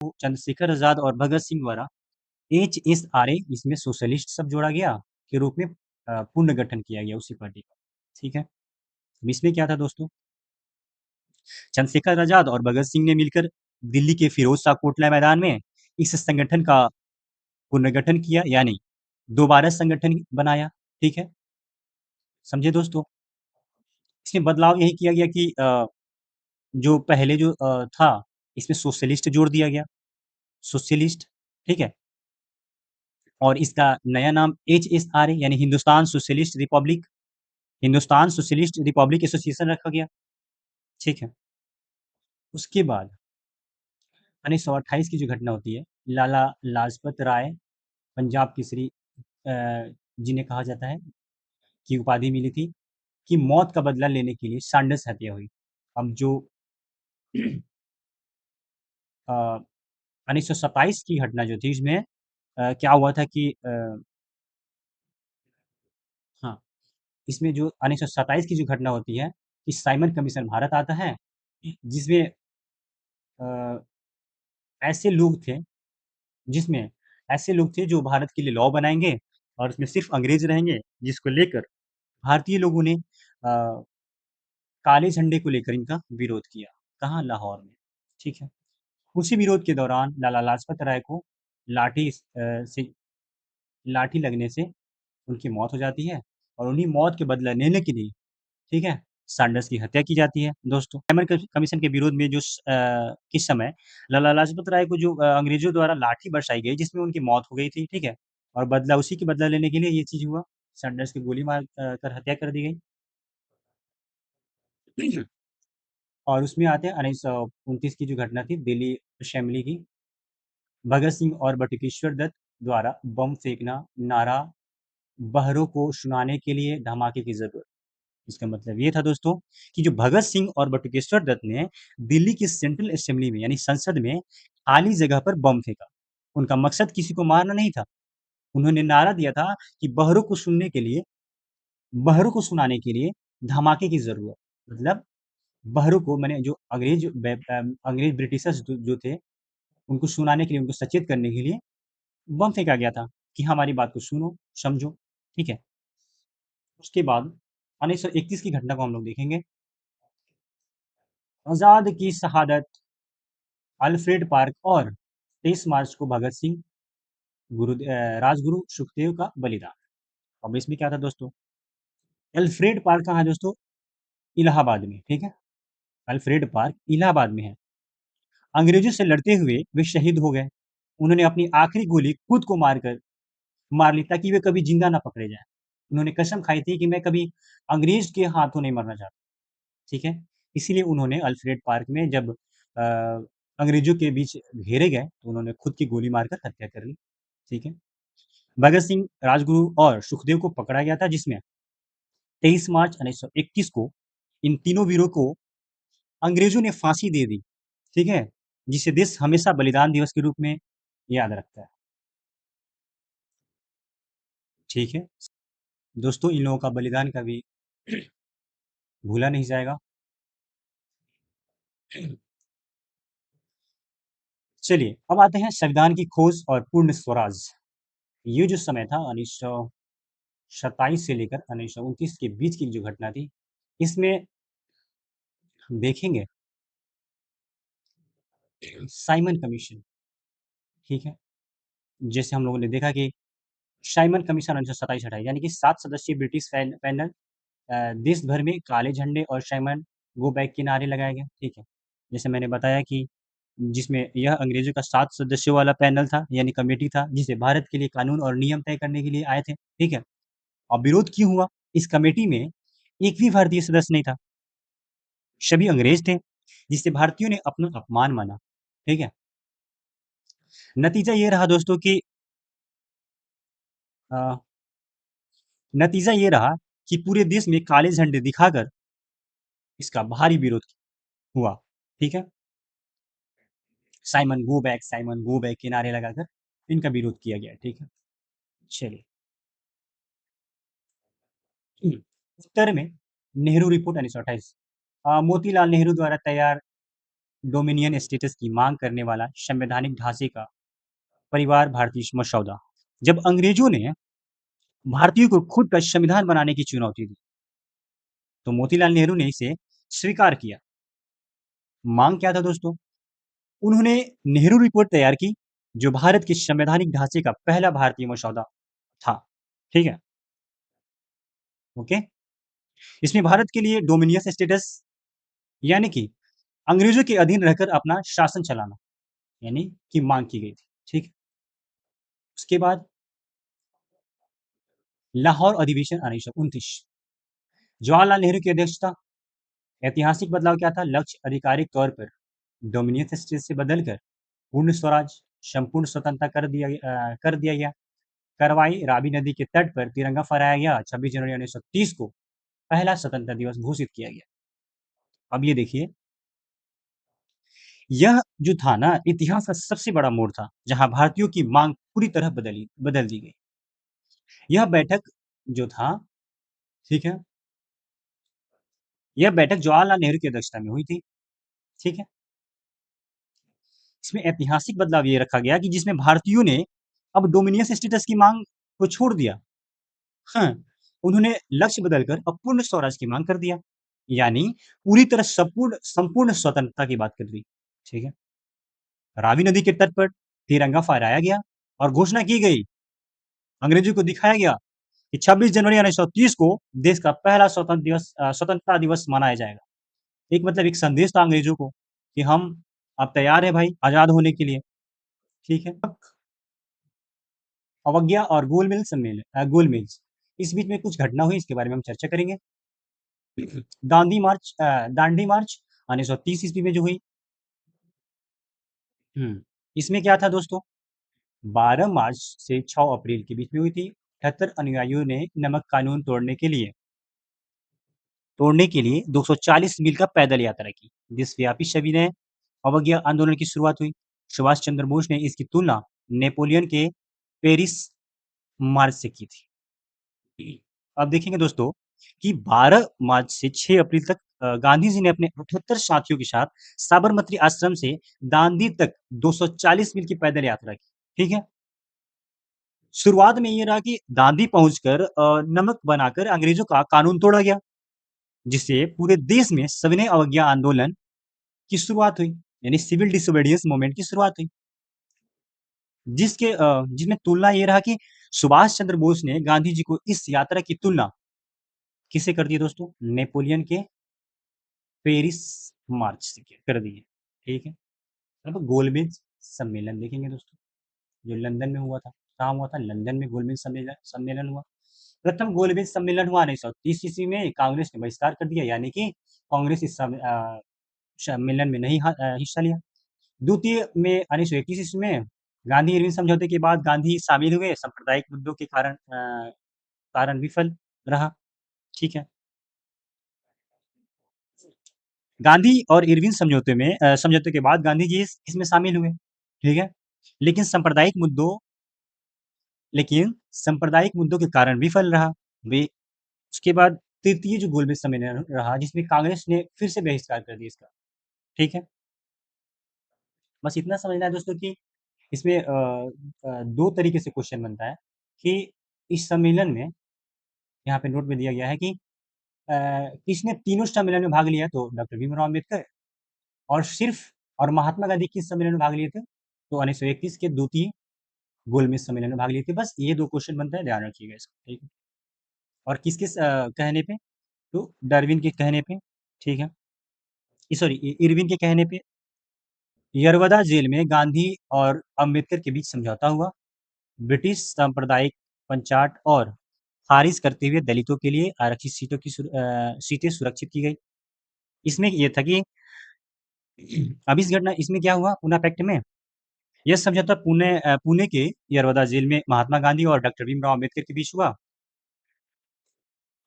तो चंद्रशेखर आजाद और भगत सिंह द्वारा एचएसआरए, इसमें सोशलिस्ट शब्द जोड़ा गया के रूप में पुनर्गठन किया गया उसी पार्टी का। ठीक है, अब इसमें क्या था दोस्तों, चंद्रशेखर आजाद और भगत सिंह ने मिलकर दिल्ली के फिरोज शाह कोटला मैदान में इस संगठन का पुनर्गठन किया, यानी दोबारा संगठन बनाया। ठीक है, समझे दोस्तों। इसमें बदलाव यही किया गया कि जो पहले जो था, इसमें सोशलिस्ट जोड़ दिया गया, सोशलिस्ट। ठीक है, और इसका नया नाम एचएसआरए यानी हिंदुस्तान सोशलिस्ट रिपब्लिक एसोसिएशन रखा गया। ठीक है, उसके बाद 1928 की जो घटना होती है, लाला लाजपत राय पंजाब केसरी जिन्हें कहा जाता है, की उपाधि मिली थी, कि मौत का बदला लेने के लिए सांडस हत्या हुई। अब जो 1927 की घटना जो थी, इसमें क्या हुआ था कि हाँ, इसमें जो 1927 की जो घटना होती है, कि साइमन कमीशन भारत आता है, जिसमें अ, ऐसे लोग थे जिसमें ऐसे लोग थे जो भारत के लिए लॉ बनाएंगे और उसमें सिर्फ अंग्रेज रहेंगे, जिसको लेकर भारतीय लोगों ने काले झंडे को लेकर इनका विरोध किया। कहाँ? लाहौर में। ठीक है, उसी विरोध के दौरान लाला लाजपत राय को लाठी लगने से उनकी मौत हो जाती है। और उन्हीं मौत के बदला लेने के लिए, ठीक है, सैंडर्स की हत्या की जाती है दोस्तों। साइमन कमीशन के विरोध में किस समय लाला लाजपत राय को अंग्रेजों द्वारा लाठी बरसाई गई जिसमें उनकी मौत हो गई थी, ठीक है? और उसी की बदला लेने के लिए ये चीज़ हुआ, सैंडर्स की गोली मार कर हत्या कर दी गई। और उसमें आते हैं 1929 की जो घटना थी दिल्ली असेंबली की, भगत सिंह और बटुकेश्वर दत्त द्वारा बम फेंकना, नारा बहरों को सुनाने के लिए धमाके की ज़रूरत। इसका मतलब ये था दोस्तों कि जो भगत सिंह और बटुकेश्वर दत्त ने दिल्ली की सेंट्रल असेंबली में यानी संसद में खाली जगह पर बम फेंका। उनका मकसद किसी को मारना नहीं था। उन्होंने नारा दिया था कि बहरों को सुनाने के लिए धमाके की ज़रूरत। मतलब बहरों को माने जो अंग्रेज ब्रिटिशर्स जो थे, उनको सुनाने के लिए, उनको सचेत करने के लिए बम फेंका गया था कि हमारी बात को सुनो, समझो, ठीक है? उसके बाद 1931 की घटना को हम लोग देखेंगे। आज़ाद की शहादत, अल्फ्रेड पार्क और 23 मार्च को भगत सिंह, राजगुरु सुखदेव का बलिदान। अब इसमें क्या था दोस्तों? अल्फ्रेड पार्क कहाँ है दोस्तों? इलाहाबाद में, ठीक है? अल्फ्रेड पार्क इलाहाबाद में है। अंग्रेजों से लड़ते हुए वे शहीद हो गए। उन्होंने अपनी आखिरी गोली खुद को मार ली ताकि वे कभी जिंदा ना पकड़े जाएं। उन्होंने कसम खाई थी कि मैं कभी अंग्रेज के हाथों नहीं मरना चाहता, ठीक है? इसीलिए उन्होंने अल्फ्रेड पार्क में जब अंग्रेजों के बीच घेरे गए तो उन्होंने खुद की गोली मारकर हत्या कर ली, ठीक है? भगत सिंह, राजगुरु और सुखदेव को पकड़ा गया था जिसमें 23 मार्च 1931 को इन तीनों वीरों को अंग्रेजों ने फांसी दे दी, ठीक है? जिसे देश हमेशा बलिदान दिवस के रूप में याद रखता है, ठीक है? दोस्तों इन लोगों का बलिदान कभी भूला नहीं जाएगा। चलिए अब आते हैं संविधान की खोज और पूर्ण स्वराज। ये जो समय था 1927 से लेकर 1929 के बीच की जो घटना थी, इसमें हम देखेंगे साइमन कमीशन, ठीक है? जैसे हम लोगों ने देखा कि साइमन कमीशन 1927-28 यानी कि 7 सदस्यीय ब्रिटिश पैनल, देश भर में काले झंडे और साइमन गो बैक के नारे लगाए गए, ठीक है? जैसे मैंने बताया कि जिसमें यह अंग्रेजों का 7 सदस्यों वाला पैनल था यानी कमेटी था जिसे भारत के लिए कानून और नियम तय करने के लिए आए थे, ठीक है? अब विरोध क्यों हुआ? इस कमेटी में एक भी भारतीय सदस्य नहीं था, सभी अंग्रेज थे, जिससे भारतीयों ने अपना अपमान माना, ठीक है? नतीजा ये रहा दोस्तों कि अ, नतीजा ये रहा कि पूरे देश में काले झंडे दिखाकर इसका भारी विरोध हुआ, ठीक है? साइमन गो बैक के नारे लगाकर इनका विरोध किया गया, ठीक है? चलिए। उत्तर में नेहरू रिपोर्ट 1928, मोतीलाल नेहरू द्वारा तैयार डोमिनियन स्टेटस की मांग करने वाला संवैधानिक ढांचे का परिवार भारतीय मसौदा। जब अंग्रेजों ने भारतीयों को खुद का संविधान बनाने की चुनौती दी, तो मोतीलाल नेहरू ने इसे स्वीकार किया। मांग क्या था दोस्तों? उन्होंने नेहरू रिपोर्ट तैयार की, जो भारत के संवैधानिक ढांचे का पहला भारतीय मसौदा था, ठीक है? ओके? इसमें भारत के लिए डोमिनियन स्टेटस यानी कि अंग्रेजों के अधीन रहकर अपना शासन चलाना, यानी कि मांग की गई थी, ठीक है? उसके बाद लाहौर अधिवेशन 1929, जवाहरलाल नेहरू की अध्यक्षता। ऐतिहासिक बदलाव क्या था? लक्ष्य आधिकारिक तौर पर डोमिनियन स्टेट से बदलकर पूर्ण स्वराज, संपूर्ण स्वतंत्रता कर दिया गया। कार्रवाई रावी नदी के तट पर तिरंगा फहराया गया। 26 जनवरी 1930 को पहला स्वतंत्रता दिवस घोषित किया गया। अब ये देखिए, यह जो था ना इतिहास का सबसे बड़ा मोड़ था, जहां भारतीयों की मांग पूरी तरह बदल दी गई। यह बैठक जो था, ठीक है? यह बैठक जवाहरलाल नेहरू की अध्यक्षता में हुई थी, ठीक है? इसमें ऐतिहासिक बदलाव ये रखा गया कि जिसमें भारतीयों ने अब डोमिनियन स्टेटस की मांग को छोड़ दिया। हाँ, उन्होंने लक्ष्य बदलकर अब पूर्ण स्वराज की मांग कर दिया, यानी पूरी तरह संपूर्ण स्वतंत्रता की बात कर दी, ठीक है? रावी नदी के तट पर तिरंगा फहराया गया और घोषणा की गई, अंग्रेजों को दिखाया गया कि 26 जनवरी 1930 को देश का पहला स्वतंत्रता दिवस मनाया जाएगा। एक मतलब एक संदेश था अंग्रेजों को कि हम अब तैयार हैं भाई आज़ाद होने के लिए, ठीक है? अवज्ञा और गोल मिल्स, इस बीच में कुछ घटना हुई, इसके बारे में हम चर्चा करेंगे। दांडी मार्च 1930 ईस्वी में जो हुई। इसमें क्या था दोस्तों? 12 मार्च से 6 अप्रैल के बीच में हुई थी। 78 अनुयायियों ने नमक कानून तोड़ने के लिए 240 मील का पैदल यात्रा की। देशव्यापी सविनय अवज्ञा आंदोलन की शुरुआत हुई। सुभाष चंद्र बोस ने इसकी तुलना नेपोलियन के पेरिस मार्च से की थी। अब देखेंगे दोस्तों कि 12 मार्च से 6 अप्रैल तक गांधी जी ने अपने 78 साथियों के साथ साबरमती आश्रम से दांडी तक 240 मील की पैदल यात्रा की। ठीक है? शुरुआत में ये रहा कि दांडी पहुंचकर नमक बनाकर अंग्रेजों का कानून तोड़ा गया, जिससे पूरे देश में सविनय अवज्ञा आंदोलन की शुरुआत हुई, यानी सिविल डिसोबीडियंस मूवमेंट की शुरुआत हुई। जिसमें तुलना ये रहा कि सुभाष चंद्र बोस ने गांधी जी को इस यात्रा की तुलना किससे कर दी दोस्तों? नेपोलियन के पेरिस मार्च से कर दी है। ठीक है? अब गोलमेज सम्मेलन देखेंगे दोस्तों, जो लंदन में हुआ था। कहाँ हुआ था? लंदन में गोलमेज सम्मेलन हुआ। प्रथम गोलमेज सम्मेलन हुआ 1930 ईस्वी में। कांग्रेस ने बहिष्कार कर दिया, यानी कि कांग्रेस इस सम्मेलन में नहीं हिस्सा लिया। द्वितीय में 1931 ईस्वी में गांधी इरविन समझौते के बाद गांधी शामिल हुए, सांप्रदायिक मुद्दों के कारण विफल रहा। ठीक है? गांधी और इरविन समझौते के बाद गांधी जी इसमें शामिल हुए। ठीक है? लेकिन सांप्रदायिक मुद्दों के कारण विफल रहा। वे उसके बाद तृतीय जो गोलमेज सम्मेलन रहा, जिसमें कांग्रेस ने फिर से बहिष्कार कर दिया इसका। ठीक है? बस इतना समझना है दोस्तों कि इसमें 2 तरीके से क्वेश्चन बनता है कि इस सम्मेलन में, यहाँ पे नोट में दिया गया है कि किसने तीनों सम्मेलन में भाग लिया? तो डॉक्टर भीमराव अम्बेडकर। और महात्मा गांधी किस सम्मेलन में भाग लिए थे? तो 1931 के द्वितीय गोलमेज सम्मेलन में भाग लिए थे। बस ये 2 क्वेश्चन बनता है, ध्यान रखिएगा इसको। ठीक है? और किसके कहने पे? तो डार्विन के कहने पे। ठीक है? सॉरी, इरविन के कहने पे यरवदा जेल में गांधी और अम्बेडकर के बीच समझौता हुआ। ब्रिटिश सांप्रदायिक पंचाट और खारिज करते हुए दलितों के लिए आरक्षित सीटें सुरक्षित की गई। इसमें ये था कि अब इसमें क्या हुआ पूना पैक्ट में? यह समझौता पुणे के यरवदा जेल में महात्मा गांधी और डॉक्टर भीमराव अम्बेडकर के बीच हुआ।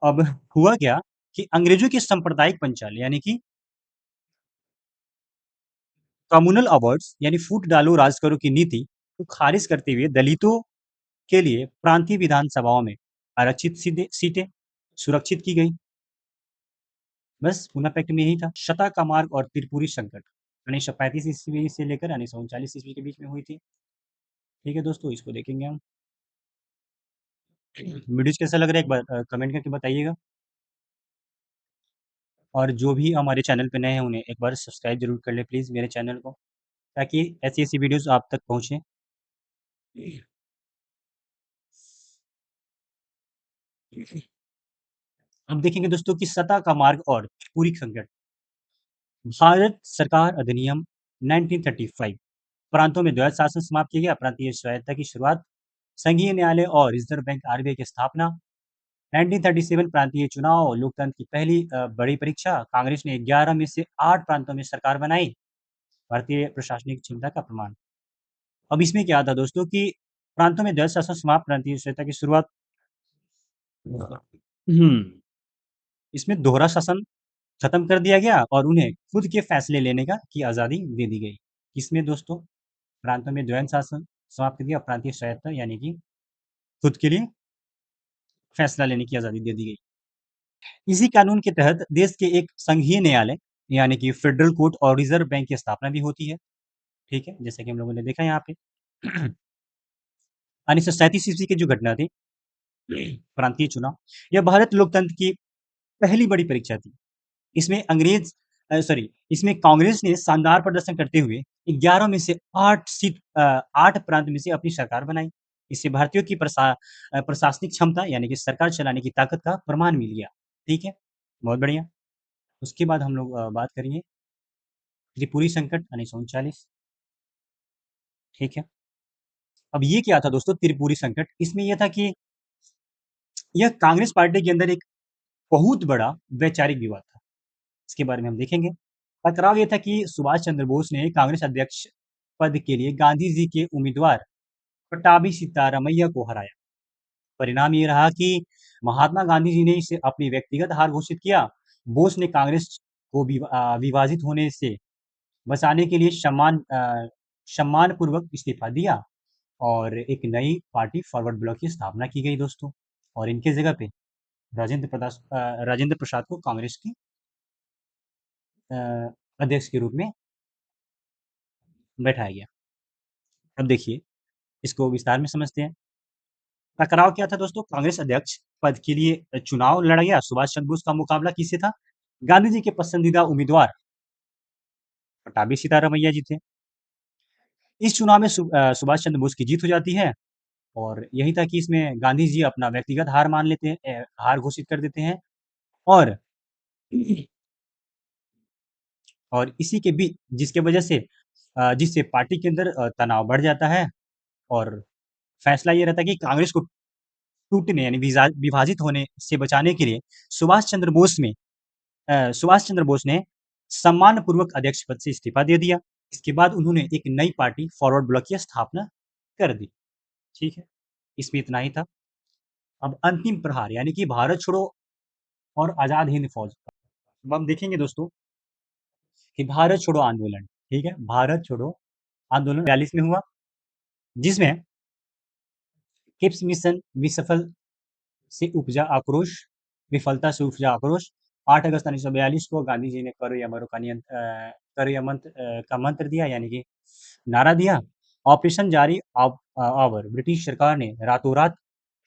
अब हुआ क्या कि अंग्रेजों के सांप्रदायिक पंचाल, यानी कि कम्युनल अवार्ड्स, यानी फूट डालो राज करो की नीति को खारिज करते हुए दलितों के लिए प्रांतीय विधानसभाओं में आरक्षित सीटें सुरक्षित की गई। बस पूना पैक्ट में यही था। शता का मार्ग और त्रिपुरी संकट 1935 ईस्वी से लेकर 1939 ईस्वी के बीच में हुई थी। ठीक है दोस्तों, इसको देखेंगे हम। वीडियो कैसा लग रहा है एक बार कमेंट करके बताइएगा। और जो भी हमारे चैनल पे नए हैं उन्हें एक बार सब्सक्राइब जरूर कर ले प्लीज़ मेरे चैनल को, ताकि ऐसी-ऐसी वीडियोस आप तक पहुँचे। अब देखेंगे दोस्तों कि सत्ता का मार्ग और त्रिपुरी संकट। भारत सरकार अधिनियम 1935 प्रांतों में द्वैध शासन समाप्त किया गया। प्रांतीय स्वायत्तता की शुरुआत। संघीय न्यायालय और रिजर्व बैंक आरबीआई की स्थापना। 1937 प्रांतीय चुनाव, लोकतंत्र की पहली बड़ी परीक्षा। कांग्रेस ने 11 में से 8 प्रांतों में सरकार बनाई। भारतीय प्रशासनिक क्षमता का प्रमाण। अब इसमें क्या था दोस्तों कि प्रांतों में द्वैध शासन समाप्त, प्रांतीय स्वायत्तता की शुरुआत। हम्म इसमें दोहरा शासन खत्म कर दिया गया और उन्हें खुद के फैसले लेने की आज़ादी दे दी गई। किसमें दोस्तों? प्रांतों में द्वैध शासन समाप्त कर दिया, प्रांतीय स्वायत्तता यानी कि खुद के लिए फैसला लेने की आज़ादी दे दी गई। इसी कानून के तहत देश के एक संघीय न्यायालय यानी कि फेडरल कोर्ट और रिजर्व बैंक की स्थापना भी होती है। ठीक है? जैसे कि हम लोगों ने देखा यहाँ पे 1937 ईस्वी की जो घटना थी, प्रांतीय चुनाव, यह भारत लोकतंत्र की पहली बड़ी परीक्षा थी। इसमें कांग्रेस ने शानदार प्रदर्शन करते हुए 11 में से 8 प्रांत में से अपनी सरकार बनाई। इससे भारतीयों की प्रशासनिक क्षमता यानी कि सरकार चलाने की ताकत का प्रमाण मिल गया। ठीक है? बहुत बढ़िया। उसके बाद हम लोग बात करेंगे त्रिपुरी संकट 1939। ठीक है? अब ये क्या था दोस्तों त्रिपुरी संकट? इसमें ये था कि यह कांग्रेस पार्टी के अंदर एक बहुत बड़ा वैचारिक विवाद था। इसके बारे में हम देखेंगे। टकराव ये था कि सुभाष चंद्र बोस ने कांग्रेस अध्यक्ष पद के लिए गांधी जी के उम्मीदवार पट्टाभी सीतारामैया को हराया। परिणाम ये रहा कि महात्मा गांधी जी ने इसे अपनी व्यक्तिगत हार घोषित किया। बोस ने कांग्रेस को विभाजित होने से बचाने के लिए सम्मानपूर्वक इस्तीफा दिया और एक नई पार्टी फॉरवर्ड ब्लॉक की स्थापना की गई दोस्तों। और इनके जगह पे राजेंद्र प्रसाद को कांग्रेस की अ, अध्यक्ष के रूप में बैठाया गया। अब देखिए इसको विस्तार में समझते हैं। टकराव क्या था दोस्तों? कांग्रेस अध्यक्ष पद के लिए चुनाव लड़ा गया। सुभाष चंद्र बोस का मुकाबला किससे था? गांधी जी के पसंदीदा उम्मीदवार पट्टाभी सीतारामैया जी थे। इस चुनाव में सुभाष चंद्र बोस की जीत हो जाती है और यही था कि इसमें गांधी जी अपना व्यक्तिगत हार मान लेते हैं, हार घोषित कर देते हैं और और इसी के बीच जिसके वजह से जिससे पार्टी के अंदर तनाव बढ़ जाता है और फैसला ये रहता है कि कांग्रेस को टूटने यानी विभाजित होने से बचाने के लिए सुभाष चंद्र बोस में सुभाष चंद्र बोस ने सम्मानपूर्वक अध्यक्ष पद से इस्तीफा दे दिया। इसके बाद उन्होंने एक नई पार्टी फॉरवर्ड ब्लॉक की स्थापना कर दी। ठीक है? इसमें इतना ही था। अब अंतिम प्रहार यानी कि भारत छोड़ो और आजाद हिंद फौज। अब हम देखेंगे दोस्तों कि भारत छोड़ो आंदोलन, ठीक है? भारत छोड़ो आंदोलन 42 में हुआ, जिसमें क्रिप्स मिशन से उपजा आक्रोश विफलता से उपजा आक्रोश 8 अगस्त 1942 को गांधी जी ने करो या मंत्र का मंत्र दिया यानी कि नारा दिया। ऑपरेशन जारी आवर ब्रिटिश सरकार ने रातों रात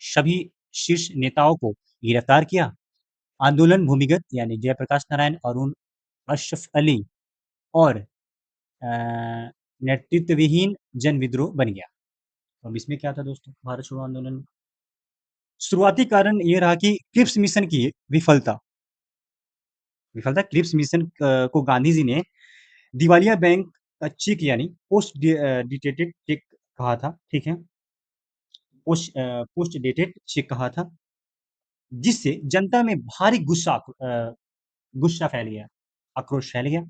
सभी शीर्ष नेताओं को गिरफ्तार किया। आंदोलन भूमिगत यानी जयप्रकाश नारायण, अरुण अशरफ अली और नेतृत्वविहीन जन विद्रोह बन गया। अब इसमें क्या था दोस्तों भारत छोड़ो आंदोलन में? शुरुआती कारण ये रहा कि क्रिप्स मिशन की विफलता। क्रिप्स मिशन को गांधी जी ने दिवालिया बैंक का चेक यानी डेटेड चेक कहा था। ठीक है? पोस्ट डेटेड चेक कहा था, जिससे जनता में भारी गुस्सा फैल गया, आक्रोश फैल गया।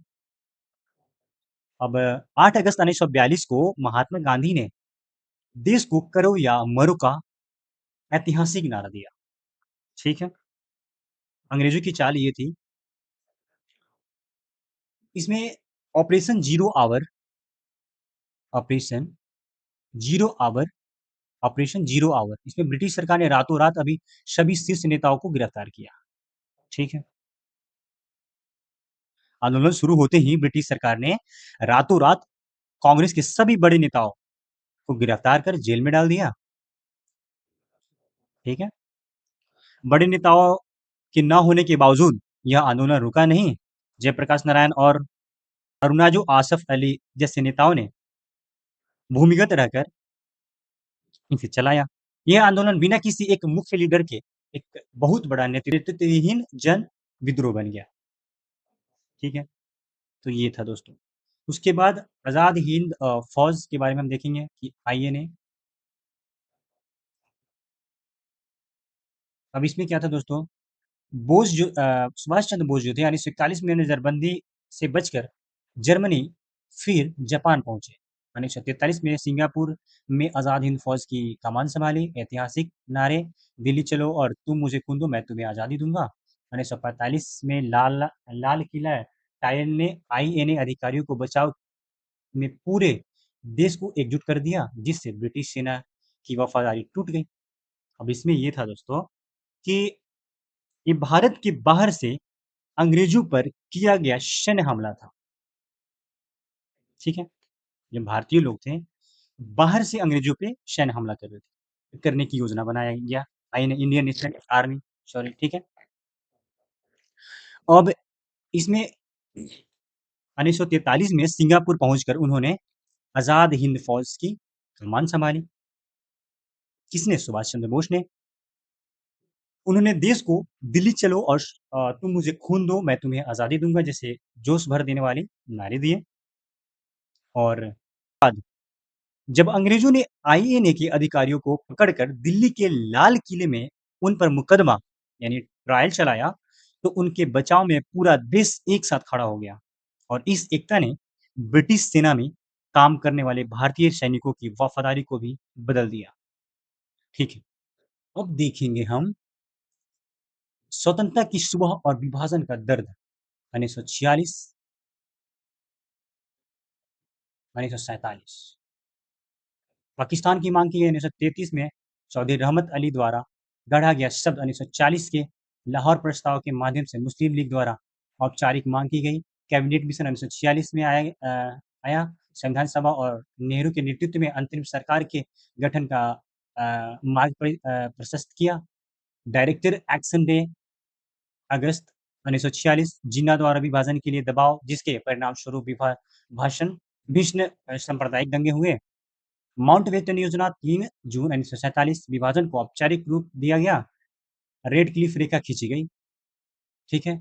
अब 8 अगस्त 1942 को महात्मा गांधी ने देश को करो या मरो का ऐतिहासिक नारा दिया। ठीक है? अंग्रेजों की चाल ये थी, इसमें operation zero hour operation zero hour operation zero hour इसमें ब्रिटिश सरकार ने रातों रात अभी सभी शीर्ष नेताओं को गिरफ्तार किया। ठीक है? आंदोलन शुरू होते ही ब्रिटिश सरकार ने रातों रात कांग्रेस के सभी बड़े नेताओं को गिरफ्तार कर जेल में डाल दिया। ठीक है? बड़े नेताओं के न होने के बावजूद यह आंदोलन रुका नहीं। जयप्रकाश नारायण और अरुणाजो आसफ अली जैसे नेताओं ने भूमिगत रहकर इसे चलाया। यह आंदोलन बिना किसी एक मुख्य लीडर के एक बहुत बड़ा नेतृत्वहीन जन विद्रोह बन गया। ठीक है? तो ये था दोस्तों। उसके बाद आजाद हिंद फौज के बारे में हम देखेंगे कि आईएनए। अब इसमें क्या था दोस्तों? सुभाष चंद्र बोस जो थे यानी 41 में नजरबंदी से बचकर जर्मनी फिर जापान पहुंचे। 1943 में सिंगापुर में आजाद हिंद फौज की कमान संभाली। ऐतिहासिक नारे दिल्ली चलो और तुम मुझे खून दो मैं तुम्हें आजादी दूंगा। 1945 में लाल लाल किला टायल ने आईएनए अधिकारियों को बचाव में पूरे देश को एकजुट कर दिया, जिससे ब्रिटिश सेना की वफादारी टूट गई। अब इसमें ये था दोस्तों कि ये भारत के बाहर से अंग्रेजों पर किया गया सैन्य हमला था। ठीक है? जो भारतीय लोग थे, बाहर से अंग्रेजों पे सैन्य हमला कर रहे थे, करने की योजना बनाया गया इंडियन नेशनल आर्मी। सॉरी, ठीक है? अब इसमें 1943 में सिंगापुर पहुंचकर उन्होंने आजाद हिंद फौज की कमान संभाली। किसने? सुभाष चंद्र बोस ने। उन्होंने देश को दिल्ली चलो और तुम मुझे खून दो, मैं तुम्हें आज़ादी दूँगा जैसे जोश भर देने वाले नारे दिए। और बाद जब अंग्रेज़ों ने आईएनए के अधिकारियों को पकड़कर दिल्ली के लाल किले में उन पर मुकदमा यानी ट्रायल चलाया, तो उनके बचाव में पूरा देश एक साथ खड़ा हो गया और इस एकता ने ब्रिटिश सेना में काम करने वाले भारतीय सैनिकों की वफ़ादारी को भी बदल दिया। ठीक है, अब देखेंगे हम स्वतंत्रता की सुबह और विभाजन का दर्द 1946, 1947। पाकिस्तान की मांग की गई 1933 में चौधरी रहमत अली द्वारा गढ़ा गया शब्द 1940 के लाहौर प्रस्ताव के माध्यम से मुस्लिम लीग द्वारा औपचारिक मांग की गई। कैबिनेट मिशन 1946 में आया। संविधान सभा और नेहरू के नेतृत्व में अंतरिम सरकार के गठन का मार्ग प्रशस्त किया। डायरेक्टर एक्शन डे अगस्त 1946 जिन्ना द्वारा विभाजन के लिए दबाव, जिसके परिणाम स्वरूप भाषण भीषण सांप्रदायिक दंगे हुए। माउंटबेटन योजना 3 जून 1947 विभाजन को औपचारिक रूप दिया गया। रेड क्लिफ रेखा खींची गई। ठीक है।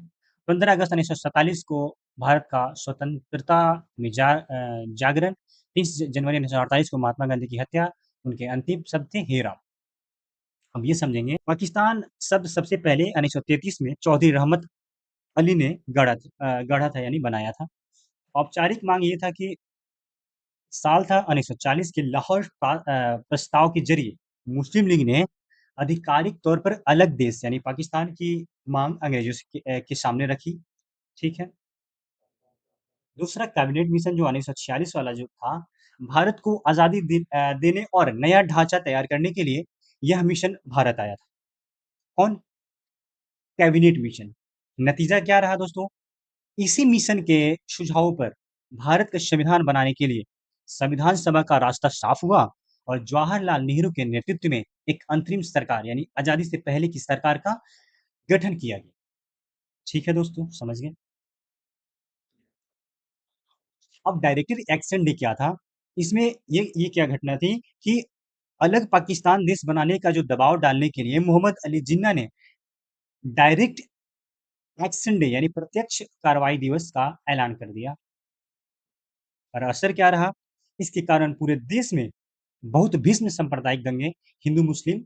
15 अगस्त 1947 को भारत का स्वतंत्रता में जागरण। 30 जनवरी 1948 को महात्मा गांधी की हत्या। उनके अंतिम शब्द थे हे राम। अब ये समझेंगे पाकिस्तान शब्द सबसे पहले 1933 में चौधरी रहमत अली ने गढ़ा था यानी बनाया था। औपचारिक मांग ये था कि साल था 1940 के लाहौर प्रस्ताव के जरिए मुस्लिम लीग ने आधिकारिक तौर पर अलग देश यानी पाकिस्तान की मांग अंग्रेजों के सामने रखी। ठीक है। दूसरा कैबिनेट मिशन जो 1946 वाला जो था, भारत को आज़ादी देने और नया ढांचा तैयार करने के लिए यह मिशन भारत आया था। कौन? Cabinet mission. नतीजा क्या रहा दोस्तों? इसी मिशन के सुझावों पर भारत का संविधान बनाने के लिए संविधान सभा का रास्ता साफ हुआ और जवाहरलाल नेहरू के नेतृत्व में एक अंतरिम सरकार यानी आजादी से पहले की सरकार का गठन किया गया। ठीक है दोस्तों, समझ गए। अब डायरेक्टरी एक्शन डे क्या था? इसमें ये क्या घटना थी कि अलग पाकिस्तान देश बनाने का जो दबाव डालने के लिए मोहम्मद अली जिन्ना ने डायरेक्ट एक्शन डे यानी प्रत्यक्ष कार्रवाई दिवस का ऐलान कर दिया। और असर क्या रहा? इसके कारण पूरे देश में बहुत भीषण सांप्रदायिक दंगे, हिंदू-मुस्लिम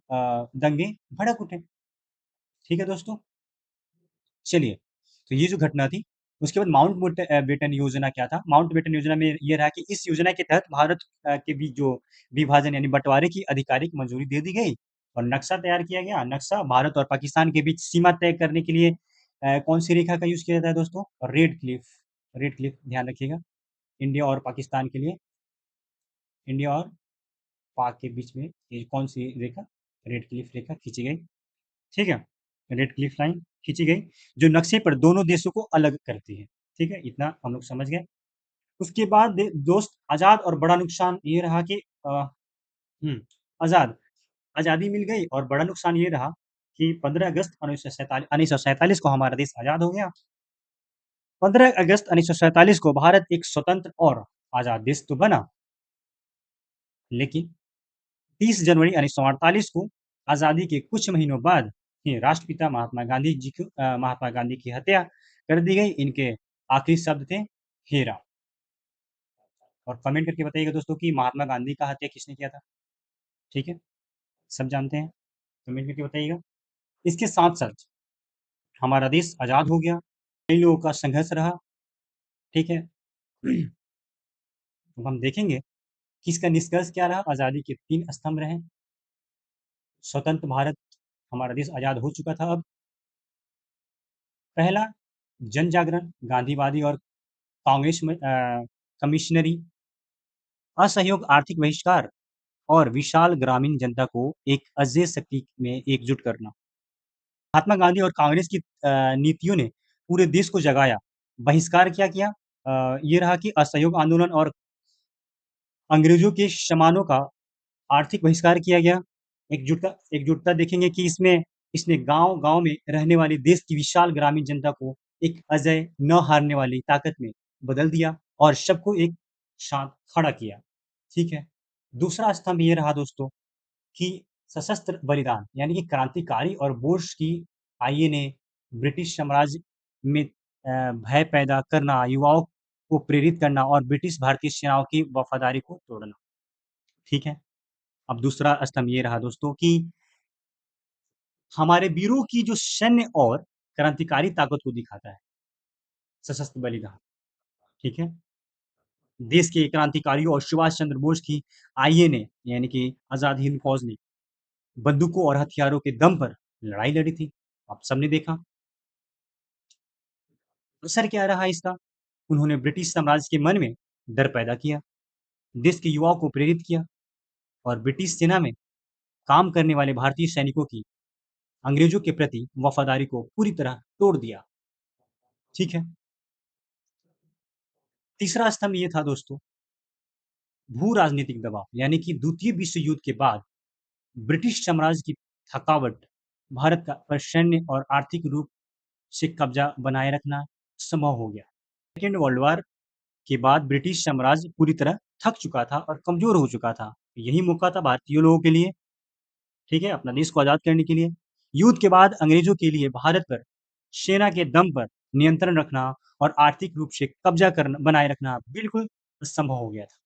दंगे भड़क उठे। ठीक है दोस्तों? चलिए, तो ये जो घटना थी, उसके बाद बेटन योजना क्या था? माउंट बेटन योजना में ये रहा कि इस योजना के तहत भारत के बीच जो विभाजन यानी बँटवारे की आधिकारिक मंजूरी दे दी गई और नक्शा तैयार किया गया। नक्शा भारत और पाकिस्तान के बीच सीमा तय करने के लिए कौन-सी रेखा का यूज़ किया जाता है दोस्तों? रेड क्लिफ ध्यान रखिएगा। इंडिया और पाकिस्तान के लिए, इंडिया और पाक के बीच में ये कौन-सी रेखा? रेड क्लिफ रेखा खींची गई। ठीक है? रेड क्लिफ लाइन खींची गई, जो नक्शे पर दोनों देशों को अलग करती है। ठीक है? इतना हम लोग समझ गए। उसके बाद दोस्त आज़ाद और बड़ा नुकसान ये रहा कि हुँ, आज़ाद आज़ादी मिल गई और बड़ा नुकसान ये रहा कि 15 अगस्त 1947 को हमारा देश आज़ाद हो गया। 15 अगस्त 1947 को भारत एक स्वतंत्र और आज़ाद देश तो बना, लेकिन 30 जनवरी 1948 को आज़ादी के कुछ महीनों बाद ही राष्ट्रपिता महात्मा गांधी की हत्या कर दी गई। इनके आखिरी शब्द थे, हे राम। और कमेंट करके बताइएगा दोस्तों कि महात्मा गांधी का हत्या किसने किया था? ठीक है? सब जानते हैं, कमेंट करके बताइएगा। इसके साथ-साथ हमारा देश आज़ाद हो गया, कई लोगों का संघर्ष रहा, ठीक है? अब हम देखेंगे कि इसका निष्कर्ष क्या रहा, आज़ादी के 3 स्तंभ रहे। स्वतंत्र भारत, हमारा देश आज़ाद हो चुका था अब। पहला, जन जागरण, गांधीवादी और कमिश्नरी, असहयोग, आर्थिक बहिष्कार और विशाल ग्रामीण जनता को एक अजेय शक्ति में एकजुट करना। महात्मा गांधी और कांग्रेस की नीतियों ने पूरे देश को जगाया। बहिष्कार क्या किया? ये रहा कि असहयोग आंदोलन और अंग्रेजों के सामानों का आर्थिक बहिष्कार किया गया। एकजुटता देखेंगे कि इसने गाँव-गाँव में रहने वाली देश की विशाल ग्रामीण जनता को एक अजेय, न हारने वाली ताकत में बदल दिया और सबको एक साथ खड़ा किया। ठीक है? दूसरा स्तंभ ये रहा दोस्तों कि सशस्त्र बलिदान यानी कि क्रांतिकारी और बोर्स की आईए ने ब्रिटिश साम्राज्य में भय पैदा करना, युवाओं को प्रेरित करना और ब्रिटिश भारतीय सेनाओं की वफादारी को तोड़ना। ठीक है? अब दूसरा स्तंभ ये रहा दोस्तों कि हमारे वीरों की जो सैन्य और क्रांतिकारी ताकत को दिखाता है, सशस्त्र बलिदान। ठीक है? देश के क्रांतिकारियों और सुभाष चंद्र बोस की आईए ने यानी कि आज़ाद हिंद फौज ने बंदूकों और हथियारों के दम पर लड़ाई लड़ी थी। आप सबने देखा। असर क्या रहा इसका? उन्होंने ब्रिटिश साम्राज्य के मन में डर पैदा किया, देश के युवाओं को प्रेरित किया और ब्रिटिश सेना में काम करने वाले भारतीय सैनिकों की अंग्रेजों के प्रति वफादारी को पूरी तरह तोड़ दिया। ठीक है? तीसरा स्तंभ ये था दोस्तों, भू राजनीतिक दबाव यानी कि द्वितीय विश्व युद्ध के बाद ब्रिटिश साम्राज्य की थकावट भारत का पर सैन्य और आर्थिक रूप से कब्जा बनाए रखना संभव हो गया। सेकेंड वर्ल्ड वॉर के बाद ब्रिटिश साम्राज्य पूरी तरह थक चुका था और कमजोर हो चुका था। यही मौका था भारतीय लोगों के लिए, ठीक है, अपना देश को आजाद करने के लिए। युद्ध के बाद अंग्रेजों के लिए भारत पर सेना के दम पर नियंत्रण रखना और आर्थिक रूप से कब्जा करना बनाए रखना बिल्कुल असंभव हो गया था।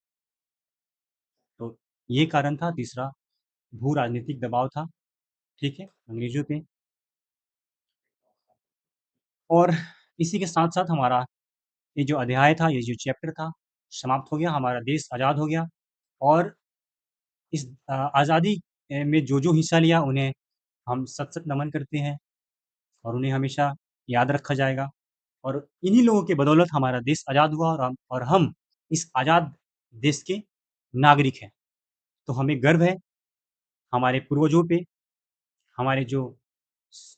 तो ये कारण था तीसरा, भू राजनीतिक दबाव था, ठीक है, अंग्रेजों पे। और इसी के साथ-साथ हमारा ये जो अध्याय था, ये जो चैप्टर था, समाप्त हो गया, हमारा देश आज़ाद हो गया और इस आज़ादी में जो-जो हिस्सा लिया उन्हें हम सत-सत नमन करते हैं और उन्हें हमेशा याद रखा जाएगा और इन्हीं लोगों की बदौलत हमारा देश आज़ाद हुआ और हम इस आज़ाद देश के नागरिक हैं। तो हमें गर्व है हमारे पूर्वजों पे, हमारे जो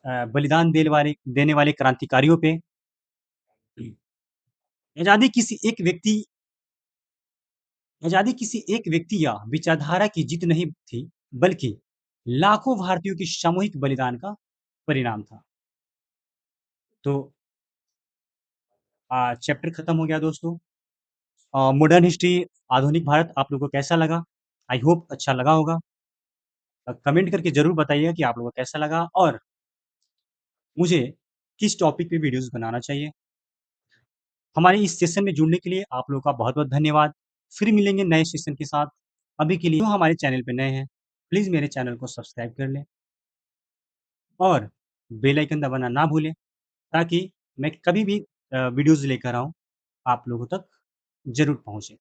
बलिदान देने वाले क्रांतिकारियों पे। आज़ादी किसी एक व्यक्ति आज़ादी किसी एक व्यक्ति या विचारधारा की जीत नहीं थी, बल्कि लाखों भारतीयों की सामूहिक बलिदान का परिणाम था। तो चैप्टर खत्म हो गया दोस्तों। मॉडर्न हिस्ट्री आधुनिक भारत आप लोगों को कैसा लगा? आई होप अच्छा लगा होगा। कमेंट करके ज़रूर बताइएगा कि आप लोगों को कैसा लगा और मुझे किस टॉपिक पे वीडियोज़ बनाना चाहिए। हमारे इस सेशन में जुड़ने के लिए आप लोगों का बहुत-बहुत धन्यवाद। फिर मिलेंगे नए सेशन के साथ। अभी के लिए जो हमारे चैनल पे नए हैं, प्लीज़ मेरे चैनल को सब्सक्राइब कर लें और बेल आइकन दबाना ना भूलें ताकि मैं कभी भी वीडियोज़ लेकर आऊँ, आप लोगों तक ज़रूर पहुँचे।